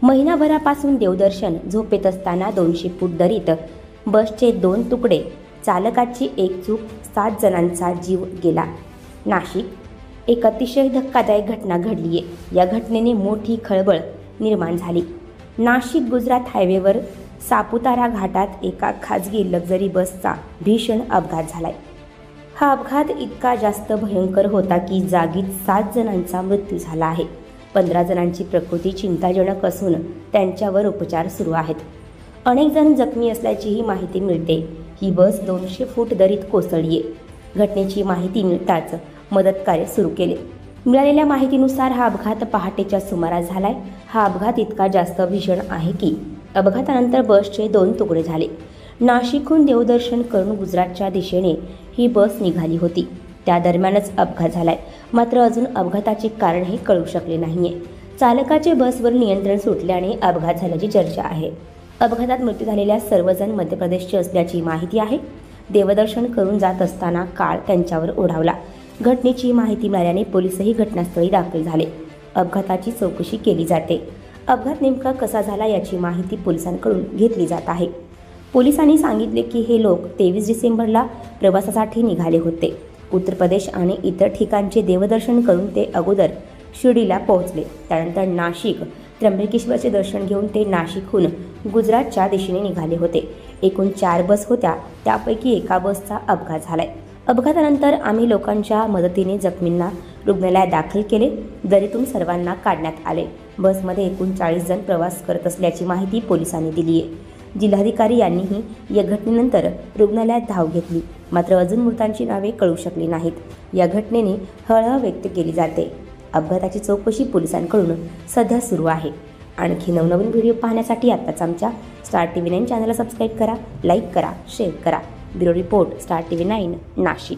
महिनाभरापासून देवदर्शन, झोपेत असताना 200 फूट दरीत बसचे 2 तुकडे, चालकाची एक चूक, 7 जणांचा जीव गेला. नाशिक. एक अतिशय धक्कादायक घटना घडली आहे. या घटनेने मोठी खळबळ निर्माण झाली. नाशिक गुजरात हायवेवर सापुतारा घाटात एका खाजगी लक्झरी बसचा भीषण अपघात झालाय. हा अपघात इतका जास्त भयंकर होता की जागीच 7 जणांचा मृत्यू झाला आहे. 15 जणांची प्रकृती चिंताजनक असून त्यांच्यावर उपचार सुरू आहेत. अनेक जण जखमी असल्याचीही माहिती मिळते. ही बस 200 फूट दरीत कोसळली आहे. घटनेची माहिती मिळताच मदत कार्य सुरू केले. मिळालेल्या माहितीनुसार हा अपघात पहाटेच्या सुमारास झालाय. हा अपघात इतका जास्त भीषण आहे की अपघातानंतर बसचे 2 तुकडे झाले. नाशिकहून देवदर्शन करून गुजरातच्या दिशेने ही बस निघाली होती. त्या दरम्यानच अपघात झालाय. मात्र अजून अपघाताचे कारण हे कळू शकले नाहीये. चालकाचे बसवर नियंत्रण सुटल्याने अपघात झाल्याची चर्चा आहे. अपघातात मृत्यू झालेल्या सर्वजण मध्य प्रदेशचे असल्याची माहिती आहे. देवदर्शन करून जात असताना काळ त्यांच्यावर ओढावला. घटनेची माहिती मिळाल्याने पोलीसही घटनास्थळी दाखल झाले. अपघाताची चौकशी केली जाते. अपघात नेमका कसा झाला याची माहिती पोलिसांकडून घेतली जात आहे. पोलिसांनी सांगितले की हे लोक 23 डिसेंबरला प्रवासासाठी निघाले होते. उत्तर प्रदेश आणि इतर ठिकाणचे देवदर्शन करून ते अगोदर शिर्डीला पोहोचले. त्यानंतर नाशिक, त्र्यंबकेश्वरचे दर्शन घेऊन ते नाशिकहून गुजरातच्या दिशेने निघाले होते. एकूण 4 बस होत्या. त्यापैकी एका बसचा अपघात झालाय. अपघातानंतर आम्ही लोकांच्या मदतीने जखमींना रुग्णालयात दाखल केले. दरीतून सर्वांना काढण्यात आले. बसमध्ये एकूण 40 जण प्रवास करत असल्याची माहिती पोलिसांनी दिली आहे. जिल्हाधिकारी यांनीही या घटनेनंतर रुग्णालयात धाव घेतली. मात्र अजून मृतांची नावे कळू शकली नाहीत. या घटनेने हळहळ व्यक्त केली जाते. अपघाताची चौकशी पोलिसांकडून सध्या सुरू आहे. आणखी नवनवीन व्हिडिओ पाहण्यासाठी आत्ताच आमच्या स्टार TV 9 चॅनलला सबस्क्राईब करा, लाईक करा, शेअर करा. Bureau report, star TV 9 Nashik.